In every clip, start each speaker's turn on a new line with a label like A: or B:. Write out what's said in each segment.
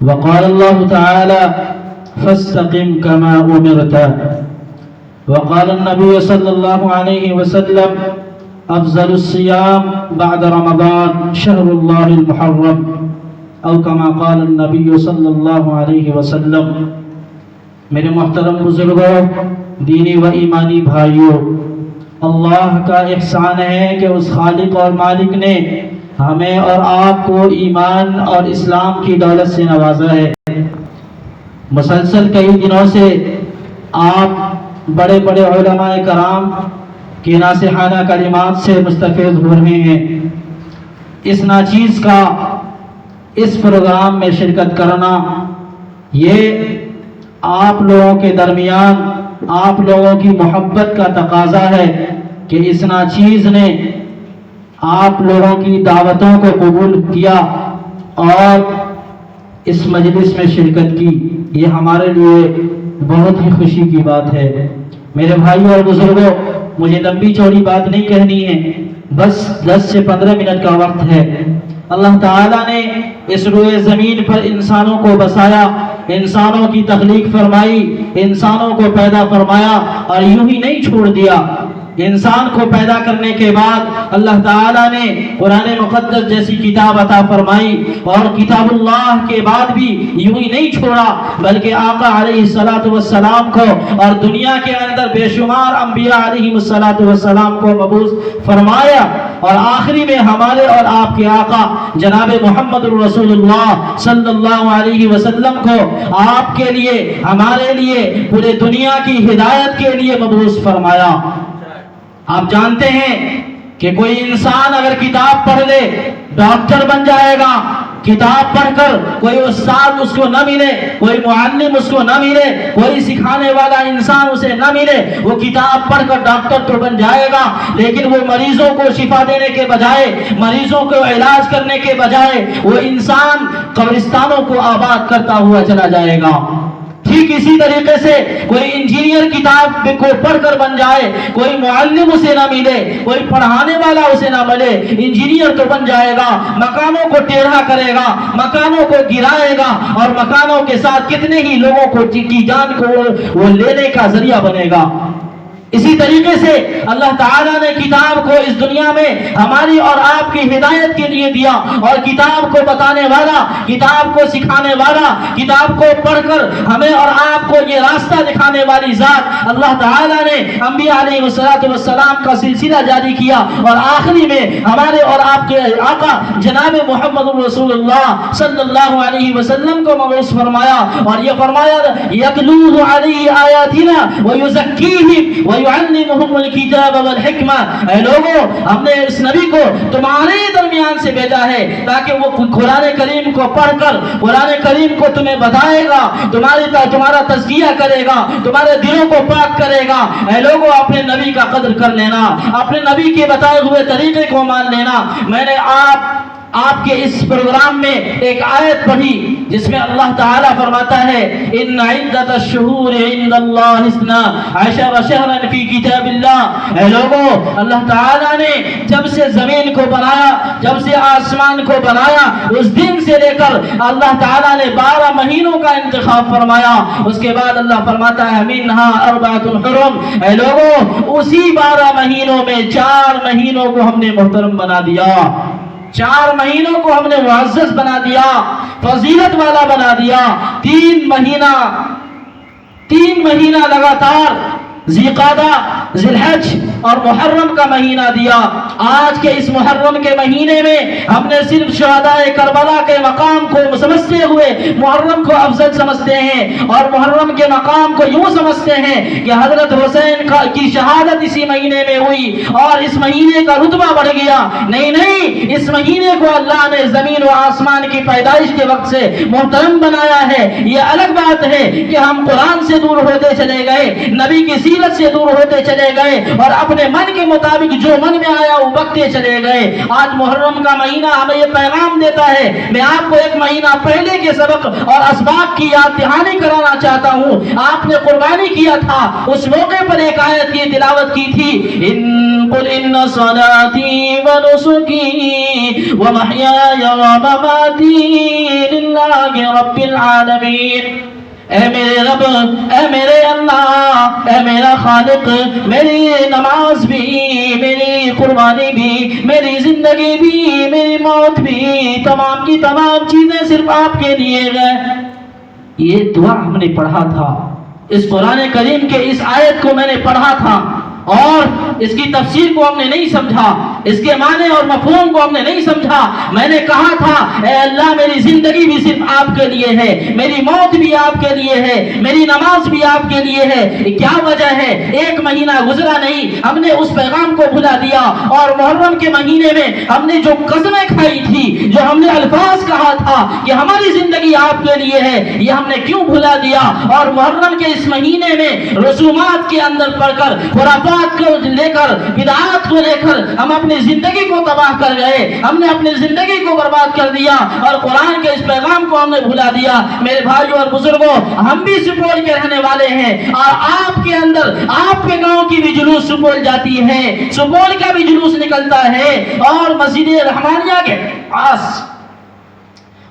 A: وقال الله تعالى فاستقم كما أمرت. وقال النبي صلى الله عليه وسلم أفضل الصيام بعد رمضان شهر الله المحرم أو كما قال النبي صلی اللہ علیہ وسلم. میرے محترم بزرگوں، دینی و ایمانی بھائیوں، اللہ کا احسان ہے کہ اس خالق اور مالک نے ہمیں اور آپ کو ایمان اور اسلام کی دولت سے نوازا ہے. مسلسل کئی دنوں سے آپ بڑے بڑے علماء کرام کے ناصحانہ کلمات سے مستفید ہو رہے ہیں. اس ناچیز کا اس پروگرام میں شرکت کرنا یہ آپ لوگوں کے درمیان آپ لوگوں کی محبت کا تقاضا ہے کہ اس ناچیز نے آپ لوگوں کی دعوتوں کو قبول کیا اور اس مجلس میں شرکت کی. یہ ہمارے لیے بہت ہی خوشی کی بات ہے. میرے بھائیوں اور بزرگوں، مجھے لمبی چوڑی بات نہیں کہنی ہے، بس 10 سے 15 منٹ کا وقت ہے. اللہ تعالیٰ نے اس روئے زمین پر انسانوں کو بسایا، انسانوں کی تخلیق فرمائی، انسانوں کو پیدا فرمایا اور یوں ہی نہیں چھوڑ دیا. انسان کو پیدا کرنے کے بعد اللہ تعالیٰ نے قرآن مقدس جیسی کتاب عطا فرمائی اور کتاب اللہ کے بعد بھی یوں ہی نہیں چھوڑا، بلکہ آقا علیہ السلام کو اور دنیا کے اندر بے شمار انبیاء علیہ السلام کو مبعوث فرمایا، اور آخری میں ہمارے اور آپ کے آقا جناب محمد رسول اللہ صلی اللہ علیہ وسلم کو آپ کے لیے، ہمارے لیے، پورے دنیا کی ہدایت کے لیے مبعوث فرمایا. آپ جانتے ہیں کہ کوئی انسان اگر کتاب پڑھ لے ڈاکٹر بن جائے گا. کتاب پڑھ کر کوئی استاد اس کو نہ ملے، کوئی معلم اس کو نہ ملے، کوئی سکھانے والا انسان اسے نہ ملے، وہ کتاب پڑھ کر ڈاکٹر تو بن جائے گا، لیکن وہ مریضوں کو شفا دینے کے بجائے، مریضوں کو علاج کرنے کے بجائے وہ انسان قبرستانوں کو آباد کرتا ہوا چلا جائے گا. ٹھیک اسی طریقے سے کوئی انجینئر کتاب کو پڑھ کر بن جائے، کوئی معلم اسے نہ ملے، کوئی پڑھانے والا اسے نہ ملے، انجینئر تو بن جائے گا، مکانوں کو ٹیڑھا کرے گا، مکانوں کو گرائے گا اور مکانوں کے ساتھ کتنے ہی لوگوں کو کی جان کو وہ لینے کا ذریعہ بنے گا. اسی طریقے سے اللہ تعالیٰ نے کتاب کو اس دنیا میں ہماری اور آپ کی ہدایت کے لیے دیا، اور کتاب کو بتانے والا، کتاب کو سکھانے والا، کتاب کو پڑھ کر ہمیں اور آپ کو یہ راستہ دکھانے والی ذات اللہ تعالیٰ نے انبیاء علیہ السلام کا سلسلہ جاری کیا، اور آخری میں ہمارے اور آپ کے آقا جناب محمد رسول اللہ صلی اللہ علیہ وسلم کو مبعوث فرمایا، اور یہ فرمایا یتلو علیہ آیاتنا ویزکیہم وَيُعَلِّمُهُمُ الْكِتَابَ وَالْحِكْمَةَ. اے لوگو، ہم نے اس نبی کو تمہارے درمیان سے بھیجا ہے تاکہ وہ قرآن کریم کو پڑھ کر قرآن کریم کو تمہیں بتائے گا، تمہارا تزکیہ کرے گا، تمہارے دلوں کو پاک کرے گا. اے لوگو، اپنے نبی کا قدر کر لینا، اپنے نبی کے بتائے ہوئے طریقے کو مان لینا. میں نے آپ کے اس پروگرام میں ایک آیت پڑھی جس میں اللہ تعالیٰ فرماتا ہے ان عدت الشہور عند اللہ 12 شہرا فی کتاب اللہ. اے لوگو، اللہ تعالیٰ نے جب سے زمین کو بنایا، جب سے آسمان کو بنایا، اس دن سے لے کر اللہ تعالیٰ نے 12 مہینوں کا انتخاب فرمایا. اس کے بعد اللہ فرماتا ہے منہا 4 حرم. اے لوگو، اسی 12 مہینوں میں 4 مہینوں کو ہم نے محترم بنا دیا، 4 مہینوں کو ہم نے معزز بنا دیا، فضیلت والا بنا دیا. 3 مہینہ لگاتار ذی قعدہ، ذی الحج اور محرم کا مہینہ دیا. آج کے اس محرم کے مہینے میں ہم نے صرف شہداء کربلا کے مقام کو سمجھتے ہوئے محرم کو افضل سمجھتے ہیں، اور محرم کے مقام کو یوں سمجھتے ہیں کہ حضرت حسین کی شہادت اسی مہینے میں ہوئی اور اس مہینے کا رتبہ بڑھ گیا. نہیں، اس مہینے کو اللہ نے زمین و آسمان کی پیدائش کے وقت سے محترم بنایا ہے. یہ الگ بات ہے کہ ہم قرآن سے دور ہوتے چلے گئے، نبی کی سیرت سے دور ہوتے چلے گئے اور اپنے من کے مطابق جو من میں آیا وہ بکتے چلے گئے. آج محرم کا مہینہ ہمیں یہ پیغام دیتا ہے. میں آپ کو ایک مہینہ پہلے کے سبق اور اسباق کی یاد دہانی کرانا چاہتا ہوں۔ آپ نے قربانی کیا تھا، اس موقع پر ایک آیت کی تلاوت کی تھی، قل ان صلاتی ونسکی ومحیای ومماتی للہ رب العالمین۔ اے میرے رب، اے میرے اللہ، اے میرا خالق، میری نماز بھی، میری قربانی بھی، میری زندگی بھی، میری موت بھی، تمام کی تمام چیزیں صرف آپ کے لیے ہیں۔ یہ دعا ہم نے پڑھا تھا، اس قرآن کریم کے اس آیت کو میں نے پڑھا تھا اور اس کی تفسیر کو ہم نے نہیں سمجھا، اس کے معنی اور مفہوم کو ہم نے نہیں سمجھا۔ میں نے کہا تھا اے اللہ میری زندگی بھی صرف آپ کے لیے ہے، میری موت بھی آپ کے لیے ہے، میری نماز بھی آپ کے لیے ہے۔ کیا وجہ ہے؟ ایک مہینہ گزرا نہیں، ہم نے اس پیغام کو بھلا دیا، اور محرم کے مہینے میں ہم نے جو قسمیں کھائی تھی، جو ہم نے الفاظ کہا تھا کہ ہماری زندگی آپ کے لیے ہے، یہ ہم نے کیوں بھلا دیا؟ اور محرم کے اس مہینے میں رسومات کے اندر پڑھ کر، خرافات کو لے کر، بدعات کو لے کر ہم اپنی زندگی کو تباہ کر گئے، ہم نے اپنی زندگی کو برباد کر دیا اور قرآن کے اس پیغام کو ہم نے بھلا دیا۔ میرے بھائیوں اور بزرگوں، ہم بھی سپول کے رہنے والے ہیں، اور آپ کے اندر، آپ کے گاؤں کی بھی جلوس سپول جاتی ہے، سپول کا بھی جلوس نکلتا ہے، اور مسجد رحمانیہ کے پاس،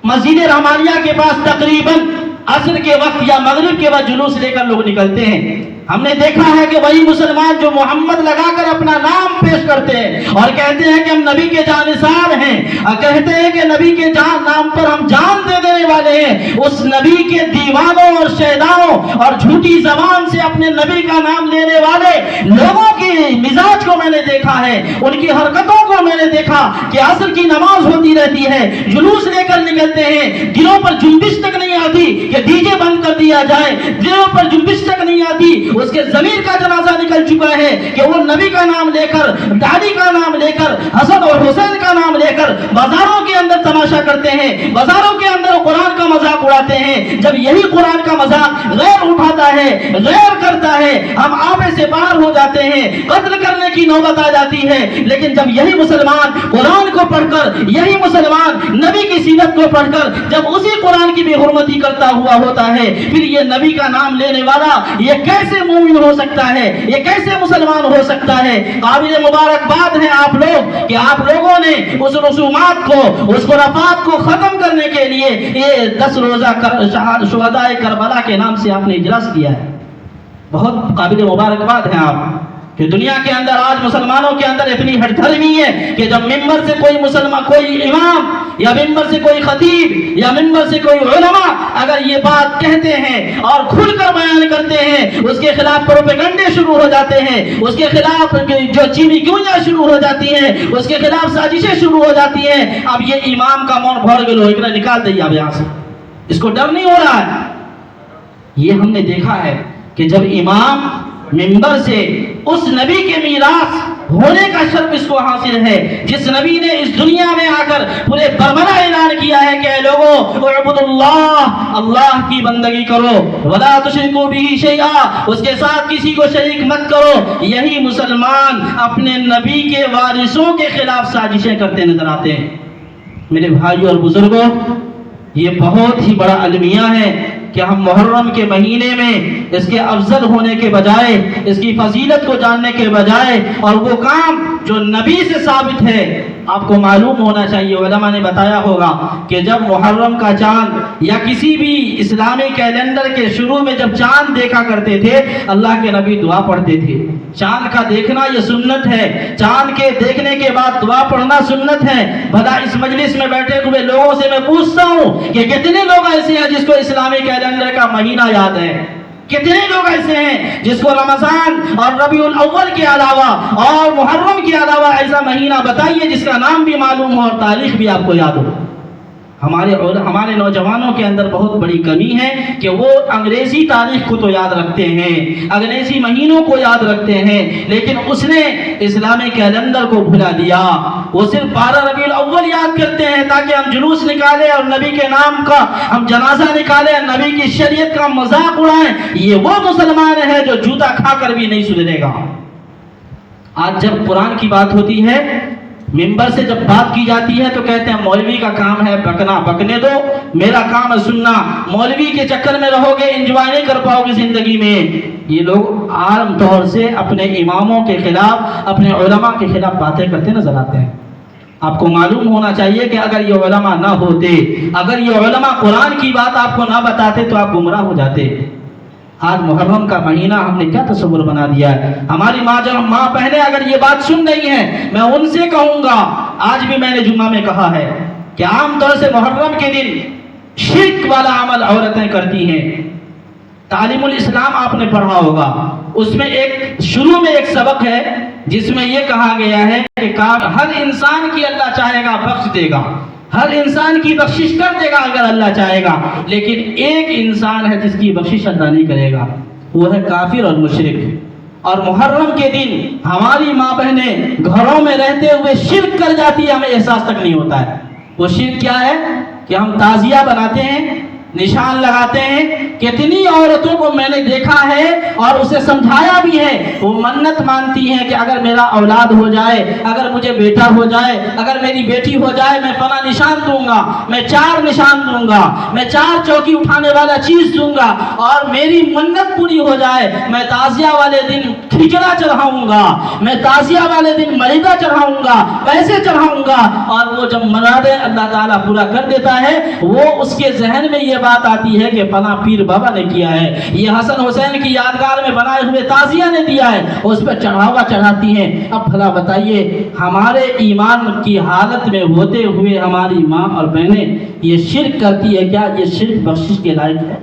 A: مسجد رحمانیہ کے پاس تقریباً عصر کے وقت یا مغرب کے وقت جلوس لے کر لوگ نکلتے ہیں۔ ہم نے دیکھا ہے کہ وہی مسلمان جو محمد لگا کر اپنا نام پیش کرتے ہیں اور کہتے ہیں کہ ہم نبی کے جانثار ہیں، اور کہتے ہیں کہ نبی کے نام پر ہم جان دے دینے والے ہیں، اس نبی کے دیوانوں اور شیداؤں اور جھوٹی زبان سے اپنے نبی کا نام لینے والے لوگوں کی مزاج کو میں نے دیکھا ہے، ان کی حرکتوں کو میں نے دیکھا کہ عصر کی نماز ہوتی رہتی ہے، جلوس لے کر نکلتے ہیں، دلوں پر جنبش تک نہیں آتی کہ ڈی جے بند کر دیا جائے، دلوں پر جنبش تک نہیں آتی، اس کے ضمیر کا جنازہ نکل چکا ہے کہ وہ نبی کا نام لے کر، داڑھی کا نام لے کر، حسن اور حسین کا نام لے کر بازاروں کے اندر تماشا کرتے ہیں، بازاروں کے اندر قرآن کا مذاق اڑاتے ہیں۔ جب یہی قرآن کا مذاق غیر اٹھاتا ہے، غیر کرتا ہے، ہم آبے سے باہر ہو جاتے ہیں، قتل کرنے کی نوبت آ جاتی ہے۔ لیکن جب یہی مسلمان قرآن کو پڑھ کر، یہی مسلمان نبی کی سیرت کو پڑھ کر جب اسی قرآن کی بے حرمتی کرتا ہوا ہوتا ہے، پھر یہ نبی کا نام لینے والا یہ کیسے مومن ہو سکتا ہے؟ یہ کیسے مسلمان ہو سکتا ہے؟ قابل مبارکباد ہیں آپ لوگ کہ آپ لوگوں نے اس رسومات کو، اس خرافات کو ختم کرنے کے لیے یہ 10 روزہ شہداء کربلا کے نام سے آپ نے اجلاس کیا ہے۔ بہت قابل مبارکباد ہیں آپ کہ دنیا کے اندر آج مسلمانوں کے اندر اتنی ہٹ دھرمی ہے کہ جب ممبر سے کوئی مسلمان، کوئی امام یا ممبر سے کوئی خطیب یا ممبر سے کوئی علماء اگر یہ بات کہتے ہیں اور کھل کر بیان کرتے ہیں، اس کے خلاف پروپیگنڈے شروع ہو جاتے ہیں، اس کے خلاف جو چینی گوئیاں شروع ہو جاتی ہیں، اس کے خلاف سازشیں شروع ہو جاتی ہیں۔ اب یہ امام کا مون بھر گلو ایک نکال دیا اب یہاں سے، اس کو ڈر نہیں ہو رہا ہے۔ یہ ہم نے دیکھا ہے کہ جب امام منبر سے اس نبی کے میراث ہونے کا شرف اس کو حاصل ہے، جس نبی نے اس دنیا میں آ کر پورے برملا اعلان کیا ہے کہ اے لوگو اعبدوا اللہ، اللہ کی بندگی کرو، ولا تشرکوا بہ شیئا، اس کے ساتھ کسی کو شریک مت کرو۔ یہی مسلمان اپنے نبی کے وارثوں کے خلاف سازشیں کرتے نظر آتے ہیں۔ میرے بھائیوں اور بزرگوں، یہ بہت ہی بڑا المیہ ہے کہ ہم محرم کے مہینے میں اس کے افضل ہونے کے بجائے، اس کی فضیلت کو جاننے کے بجائے، اور وہ کام جو نبی سے ثابت ہے، آپ کو معلوم ہونا چاہیے، علماء نے بتایا ہوگا کہ جب محرم کا چاند یا کسی بھی اسلامی کیلنڈر کے شروع میں جب چاند دیکھا کرتے تھے، اللہ کے نبی دعا پڑھتے تھے۔ چاند کا دیکھنا یہ سنت ہے، چاند کے دیکھنے کے بعد دعا پڑھنا سنت ہے۔ بھلا اس مجلس میں بیٹھے ہوئے لوگوں سے میں پوچھتا ہوں کہ کتنے لوگ ایسے ہیں جس کو اسلامی کیلنڈر کا مہینہ یاد ہے؟ کتنے لوگ ایسے ہیں جس کو رمضان اور ربیع الاول کے علاوہ اور محرم کے علاوہ ایسا مہینہ بتائیے جس کا نام بھی معلوم ہو اور تاریخ بھی آپ کو یاد ہو؟ ہمارے نوجوانوں کے اندر بہت بڑی کمی ہے کہ وہ انگریزی تاریخ کو تو یاد رکھتے ہیں، انگریزی مہینوں کو یاد رکھتے ہیں، لیکن اس نے اسلامی کیلنڈر کو بھلا دیا۔ وہ صرف 12 ربیع الاول یاد کرتے ہیں تاکہ ہم جلوس نکالیں اور نبی کے نام کا ہم جنازہ نکالیں، نبی کی شریعت کا مذاق اڑائیں۔ یہ وہ مسلمان ہے جو جوتا کھا کر بھی نہیں سدھرے گا۔ آج جب قرآن کی بات ہوتی ہے ممبر سے جب بات کی جاتی ہے تو کہتے ہیں مولوی کا کام ہے بکنا، بکنے دو، میرا کام ہے سننا، مولوی کے چکر میں رہو گے انجوائے نہیں کر پاؤ گے زندگی میں۔ یہ لوگ عام طور سے اپنے اماموں کے خلاف، اپنے علماء کے خلاف باتیں کرتے نظر آتے ہیں۔ آپ کو معلوم ہونا چاہیے کہ اگر یہ علماء نہ ہوتے، اگر یہ علماء قرآن کی بات آپ کو نہ بتاتے تو آپ گمراہ ہو جاتے۔ آج محرم کا مہینہ ہم نے کیا تصور بنا دیا ہے۔ ہماری ماں بہنیں اگر یہ بات سن رہی ہیں، میں ان سے کہوں گا، آج بھی میں نے جمعہ میں کہا ہے کہ عام طور سے محرم کے دن شرک والا عمل عورتیں کرتی ہیں۔ تعلیم الاسلام آپ نے پڑھا ہوگا، اس میں شروع میں ایک سبق ہے جس میں یہ کہا گیا ہے کہ ہر انسان کی اللہ چاہے گا بخش دے گا، ہر انسان کی بخشش کر دے گا اگر اللہ چاہے گا، لیکن ایک انسان ہے جس کی بخشش اللہ نہیں کرے گا، وہ ہے کافر اور مشرک۔ اور محرم کے دن ہماری ماں بہنیں گھروں میں رہتے ہوئے شرک کر جاتی ہے، ہمیں احساس تک نہیں ہوتا ہے۔ وہ شرک کیا ہے کہ ہم تعزیہ بناتے ہیں، نشان لگاتے ہیں۔ کتنی عورتوں کو میں نے دیکھا ہے اور اسے سمجھایا بھی ہے، وہ منت مانتی ہیں کہ اگر میرا اولاد ہو جائے، اگر مجھے بیٹا ہو جائے، اگر میری بیٹی ہو جائے، میں فلاں نشان دوں گا، میں 4 نشان دوں گا، میں 4 چوکی اٹھانے والا چیز دوں گا، اور میری منت پوری ہو جائے میں تعزیہ والے دن کھچڑا چڑھاؤں گا، میں تعزیہ والے دن ملیدہ چڑھاؤں گا، پیسے چڑھاؤں گا۔ اور وہ جب مرادیں اللہ تعالیٰ پورا کر دیتا ہے، وہ اس کے ذہن میں یہ بات آتی ہے کہ فلاں پیر بابا نے کیا ہے، یہ حسن حسین کی یادگار میں بنائے ہوئے تعزیہ نے دیا ہے، اس پہ چڑھاوا چڑھاتی ہیں۔ اب بھلا بتائیے، ہمارے ایمان کی حالت میں ہوتے ہوئے ہماری ماں اور بہنیں یہ شرک کرتی ہے، کیا یہ شرک بخشش کے لائق ہے؟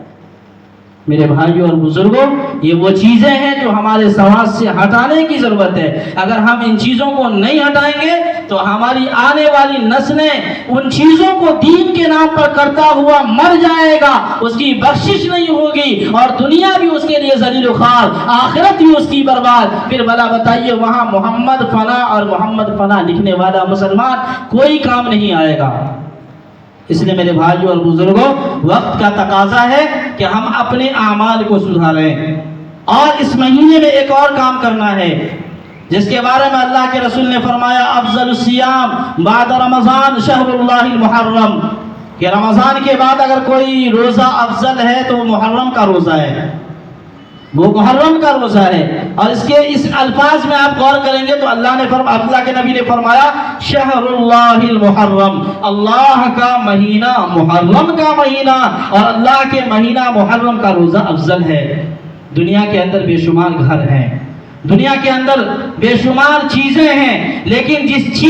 A: میرے بھائیوں اور بزرگوں، یہ وہ چیزیں ہیں جو ہمارے سماج سے ہٹانے کی ضرورت ہے۔ اگر ہم ان چیزوں کو نہیں ہٹائیں گے تو ہماری آنے والی نسلیں ان چیزوں کو دین کے نام پر کرتا ہوا مر جائے گا، اس کی بخشش نہیں ہوگی، اور دنیا بھی اس کے لیے ذلیل و خوار، آخرت بھی اس کی برباد۔ پھر بھلا بتائیے، وہاں محمد فنا اور محمد فنا لکھنے والا مسلمان کوئی کام نہیں آئے گا۔ اس لیے میرے بھائیوں اور بزرگوں، وقت کا تقاضا ہے کہ ہم اپنے اعمال کو سدھاریں، اور اس مہینے میں ایک اور کام کرنا ہے جس کے بارے میں اللہ کے رسول نے فرمایا، افضل الصیام بعد رمضان شہر اللہ المحرم، کہ رمضان کے بعد اگر کوئی روزہ افضل ہے تو وہ محرم کا روزہ ہے، وہ محرم کا روزہ ہے۔ اور اس الفاظ میں آپ غور کریں گے تو اللہ کے نبی نے فرمایا شہر اللہ المحرم، اللہ کا مہینہ، محرم کا مہینہ، اور اللہ کے مہینہ محرم کا روزہ افضل ہے۔ دنیا کے اندر بے شمار گھر ہیں، دنیا کے اندر بے شمار چیزیں ہیں، لیکن جس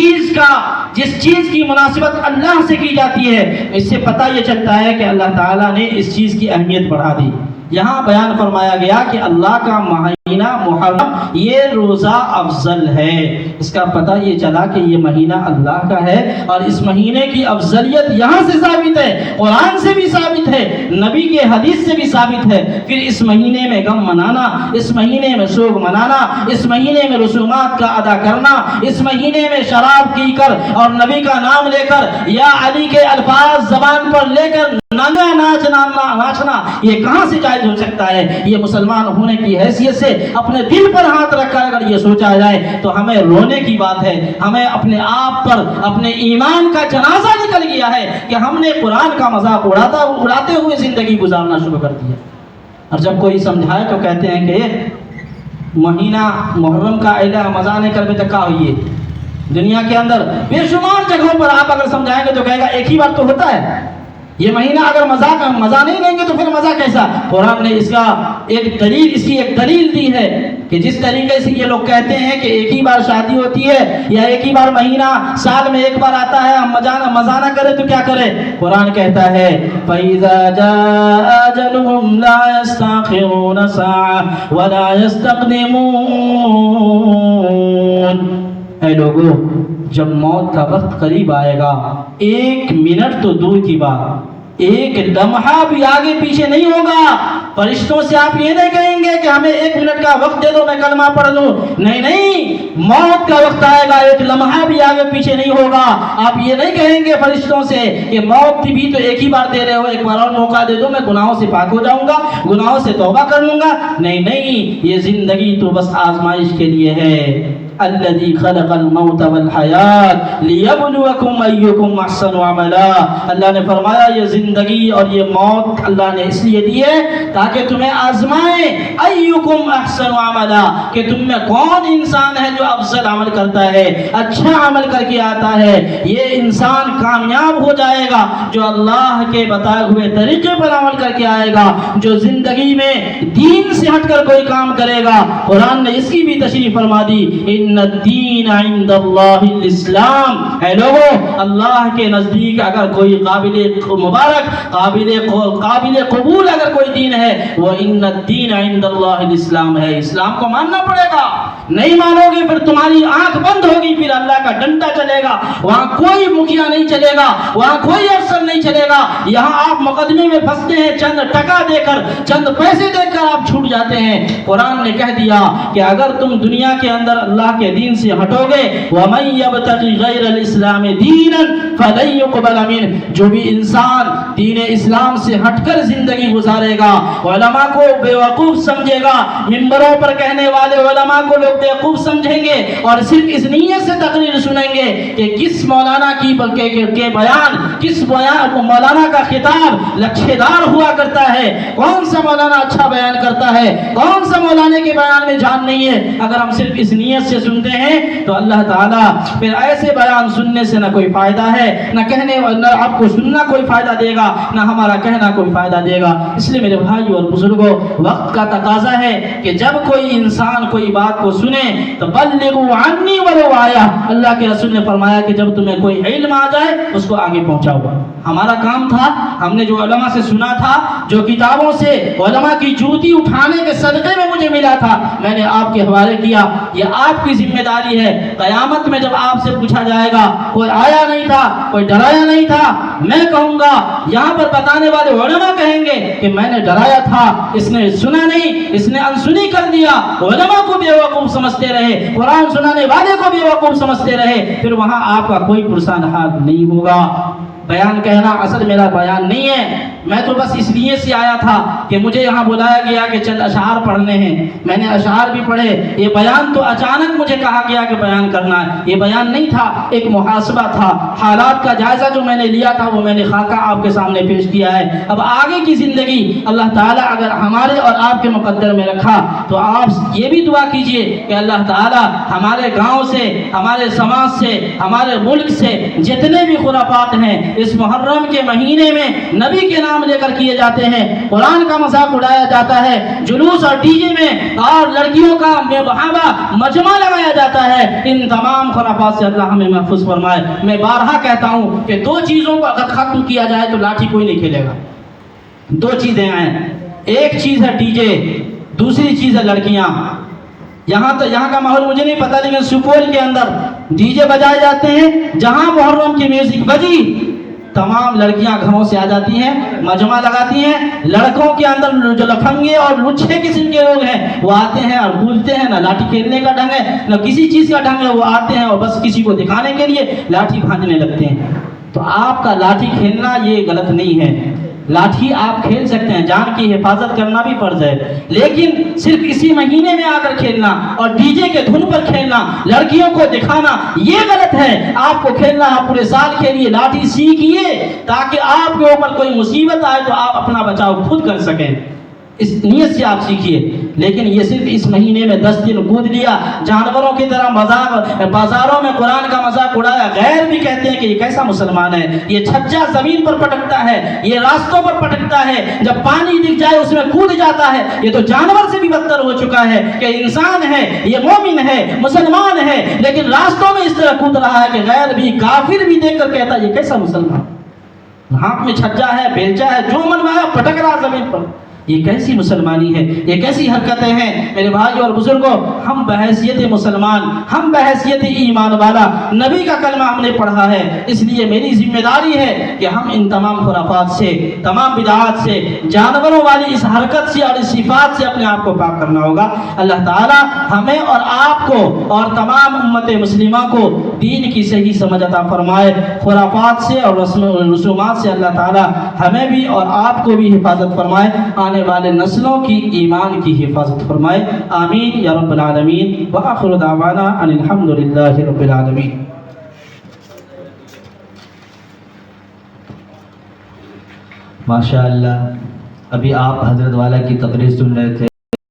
A: چیز کی مناسبت اللہ سے کی جاتی ہے، اس سے پتہ یہ چلتا ہے کہ اللہ تعالیٰ نے اس چیز کی اہمیت بڑھا دی۔ یہاں بیان فرمایا گیا کہ اللہ کا مہینہ محرم، یہ روزہ افضل ہے۔ اس کا پتہ یہ چلا کہ یہ مہینہ اللہ کا ہے، اور اس مہینے کی افضلیت یہاں سے ثابت ہے، قرآن سے بھی ثابت ہے، نبی کے حدیث سے بھی ثابت ہے۔ پھر اس مہینے میں غم منانا، اس مہینے میں سوگ منانا، اس مہینے میں رسومات کا ادا کرنا، اس مہینے میں شراب پی کر اور نبی کا نام لے کر یا علی کے الفاظ زبان پر لے کر ناچنا، یہ کہاں سے جائز ہو سکتا ہے؟ یہ مسلمان ہونے کی حیثیت سے اپنے دل پر ہاتھ رکھ کر اگر یہ سوچا جائے تو ہمیں رونے کی بات ہے۔ ہمیں اپنے آپ پر اپنے ایمان کا جنازہ نکل گیا ہے کہ ہم نے قرآن کا مذاق اڑاتے ہوئے زندگی گزارنا شروع کر دیا۔ اور جب کوئی سمجھائے تو کہتے ہیں کہ مہینہ محرم کا اعلیٰ مزہ نہیں کر کے تکا ہوئی ہے۔ دنیا کے اندر بے شمار جگہوں پر آپ اگر سمجھائیں گے تو کہے گا ایک ہی بات تو ہوتا ہے، یہ مہینہ اگر مزہ نہیں لیں گے تو پھر مزہ کیسا؟ قرآن نے اس کی ایک دلیل دی ہے کہ جس طریقے سے یہ لوگ کہتے ہیں کہ ایک ہی بار شادی ہوتی ہے یا ایک ہی بار مہینہ سال میں ایک بار آتا ہے، ہم مزہ نہ کرے تو کیا کرے؟ قرآن کہتا ہے فَإِذَا جَاءَ أَجَلُهُمْ لَا يَسْتَأْخِرُونَ سَاعَةً وَلَا يَسْتَقْدِمُونَ۔ اے لوگو، جب موت کا وقت قریب آئے گا، 1 منٹ تو دور کی بات، 1 لمحہ بھی آگے پیچھے نہیں ہوگا۔ فرشتوں سے آپ یہ نہیں کہیں گے کہ ہمیں 1 منٹ کا وقت دے دو، میں کلمہ پڑھ لوں۔ نہیں، موت کا وقت آئے گا، 1 لمحہ بھی آگے پیچھے نہیں ہوگا۔ آپ یہ نہیں کہیں گے فرشتوں سے کہ موت بھی تو ایک ہی بار دے رہے ہو، ایک بار اور موقع دے دو، میں گناہوں سے پاک ہو جاؤں گا، گناہوں سے توبہ کر لوں گا۔ نہیں، یہ زندگی تو بس آزمائش کے لیے ہے۔ الذی خلق الموت والحیات لیبلوکم ایکم احسن عملا. اللہ نے فرمایا یہ زندگی اور یہ موت اللہ نے اس لیے دی ہے تاکہ تمہیں آزمائے. ایکم احسن عملا, کہ تم میں کون انسان ہے جو افضل عمل کرتا ہے, اچھا عمل کر کے آتا ہے. یہ انسان کامیاب ہو جائے گا جو اللہ کے بتائے ہوئے طریقے پر عمل کر کے آئے گا, جو زندگی میں دین سے ہٹ کر کوئی کام کرے گا. قرآن نے اس کی بھی تشریح فرما دی, ان الدین عند اللہ الاسلام. اے لوگو, اللہ کے نزدیک اگر کوئی قابل مبارک, قابل قبول اگر کوئی دین ہے, وہ ان الدین عند اللہ الاسلام ہے. اسلام کو ماننا پڑے گا. نہیں مانو گے پھر تمہاری آنکھ بند ہوگی, پھر اللہ کا ڈنڈا چلے گا. وہاں کوئی مکھیا نہیں چلے گا, وہاں کوئی افسر نہیں چلے گا. یہاں آپ مقدمے میں پھنستے ہیں, چند ٹکا دے کر, چند پیسے دے کر آپ چھوٹ جاتے ہیں. قرآن نے کہہ دیا کہ اگر تم دنیا کے اندر اللہ کے دین سے ہٹو گے, وَمَن يَبْتَغِ غَيْرَ الْإِسْلَامِ دِينًا فَلَن يُقْبَلَ مِنْهُ, جو بھی انسان دین اسلام سے ہٹ کر زندگی گزارے گا, علماء کو بیوقوف سمجھے گا, منبروں پر کہنے والے علماء کو لوگ بیوقوف سمجھیں گے, اور صرف اس نیت سے تقریر سنیں گے کہ کس مولانا کی کے بیان, کس مولانا کا خطاب لچھےدار ہوا کرتا ہے, کون سا مولانا اچھا بیان کرتا ہے, کون سا مولانا کے بیان میں جان نہیں ہے. اگر ہم صرف اس نیت سے سنتے ہیں تو اللہ تعالیٰ پھر ایسے بیان سننے سے نہ کوئی فائدہ ہے, نہ کہنے, نہ آپ کو سننا کوئی فائدہ دے گا, نہ ہمارا کہنا کوئی فائدہ دے گا. اس لیے میرے بھائیو اور بزرگوں, وقت کا تقاضا ہے کہ جب کوئی انسان کوئی بات کو سنے تو بلغوا عنی ولو آیا. اللہ کے رسول نے فرمایا کہ جب تمہیں کوئی علم آ جائے اس کو آگے پہنچاؤ. ہمارا کام تھا, ہم نے جو علماء سے سنا تھا, جو کتابوں سے علماء کی جوتی اٹھانے کے صدقے میں مجھے ملا تھا, میں نے آپ کے حوالے کیا. یہ آپ کی ذمہ داری ہے. قیامت میں جب آپ سے پوچھا جائے گا, کوئی آیا نہیں تھا, کوئی ڈرایا نہیں تھا, میں کہوں گا, یہاں پر بتانے والے علماء کہیں گے کہ میں نے ڈرایا تھا, اس نے سنا نہیں, اس نے انسنی کر دیا. علماء کو بیوقوف سمجھتے رہے, قرآن سنانے والے کو بیوقوف سمجھتے رہے, پھر وہاں آپ کا کوئی پرسان حال نہیں ہوگا. بیان کہنا اصل میرا بیان نہیں ہے. میں تو بس اس لیے سے آیا تھا کہ مجھے یہاں بلایا گیا کہ چند اشعار پڑھنے ہیں. میں نے اشعار بھی پڑھے. یہ بیان تو اچانک مجھے کہا گیا کہ بیان کرنا ہے. یہ بیان نہیں تھا, ایک محاسبہ تھا. حالات کا جائزہ جو میں نے لیا تھا وہ میں نے خاکہ آپ کے سامنے پیش کیا ہے. اب آگے کی زندگی اللہ تعالیٰ اگر ہمارے اور آپ کے مقدر میں رکھا تو آپ یہ بھی دعا کیجئے کہ اللہ تعالیٰ ہمارے گاؤں سے, ہمارے سماج سے, ہمارے ملک سے جتنے بھی خرافات ہیں اس محرم کے مہینے میں نبی کے نام لے کر کیے جاتے ہیں, قرآن کا مذاق اڑایا جاتا ہے, جلوس اور ڈی جے میں اور لڑکیوں کا بہاوا مجمع لگایا جاتا ہے, ان تمام خرافات سے اللہ ہمیں محفوظ فرمائے. میں بارہا کہتا ہوں کہ دو چیزوں کو اگر ختم کیا جائے تو لاٹھی کوئی نہیں کھیلے گا. دو چیزیں ہیں, ایک چیز ہے ڈی جے, دوسری چیز ہے لڑکیاں. یہاں کا ماحول مجھے نہیں پتا, لیکن سپول کے اندر ڈی جے بجائے جاتے ہیں. جہاں محرم کی میوزک بجی تمام لڑکیاں گھروں سے آ جاتی ہیں, مجمع لگاتی ہیں. لڑکوں کے اندر جو لفنگے اور لچھے قسم کے لوگ ہیں وہ آتے ہیں اور بولتے ہیں, نہ لاٹھی کھیلنے کا ڈھنگ ہے نہ کسی چیز کا ڈھنگ ہے. وہ آتے ہیں اور بس کسی کو دکھانے کے لیے لاٹھی بھانجنے لگتے ہیں. تو آپ کا لاٹھی کھیلنا یہ غلط نہیں ہے. لاٹھی آپ کھیل سکتے ہیں, جان کی حفاظت کرنا بھی فرض ہے, لیکن صرف اسی مہینے میں آ کر کھیلنا اور ڈی جے کے دھن پر کھیلنا, لڑکیوں کو دکھانا, یہ غلط ہے. آپ کو کھیلنا, آپ پورے سال کھیلیے, لاٹھی سیکھیے تاکہ آپ کے اوپر کوئی مصیبت آئے تو آپ اپنا بچاؤ خود کر سکیں. اس نیت سے آپ سیکھیے. لیکن یہ صرف اس مہینے میں 10 دن کود لیا, جانوروں کی طرح مذاق, بازاروں میں قرآن کا مذاق اڑایا. غیر بھی کہتے ہیں کہ یہ کیسا مسلمان ہے, یہ چھجا زمین پر پٹکتا ہے, یہ راستوں پر پٹکتا ہے, جب پانی دکھ جائے اس میں کود جاتا ہے. یہ تو جانور سے بھی بدتر ہو چکا ہے کہ انسان ہے, یہ مومن ہے, مسلمان ہے, لیکن راستوں میں اس طرح کود رہا ہے کہ غیر بھی, کافر بھی دیکھ کر کہتا ہے یہ کیسا مسلمان. ہاتھ میں چھجا ہے, بیلچا ہے, جو منوایا پٹک رہا زمین پر. یہ کیسی مسلمانی ہے, یہ کیسی حرکتیں ہیں. میرے بھائیو اور بزرگوں, ہم بحیثیت مسلمان, ہم بحیثیت ایمان والا نبی کا کلمہ ہم نے پڑھا ہے, اس لیے میری ذمہ داری ہے کہ ہم ان تمام خرافات سے, تمام بدعات سے, جانوروں والی اس حرکت سے اور اس صفات سے اپنے آپ کو پاک کرنا ہوگا. اللہ تعالی ہمیں اور آپ کو اور تمام امت مسلمہ کو دین کی صحیح سمجھ عطا فرمائے، خرافات سے اور رسومات سے اللہ تعالی ہمیں بھی اور آپ کو بھی حفاظت فرمائے، آنے والے نسلوں کی ایمان کی حفاظت فرمائے، آمین یا رب العالمین۔ وآخر دعوانا ان الحمد للہ رب العالمین۔
B: ماشاء اللہ، ابھی آپ حضرت والا کی تقریر سن رہے تھے۔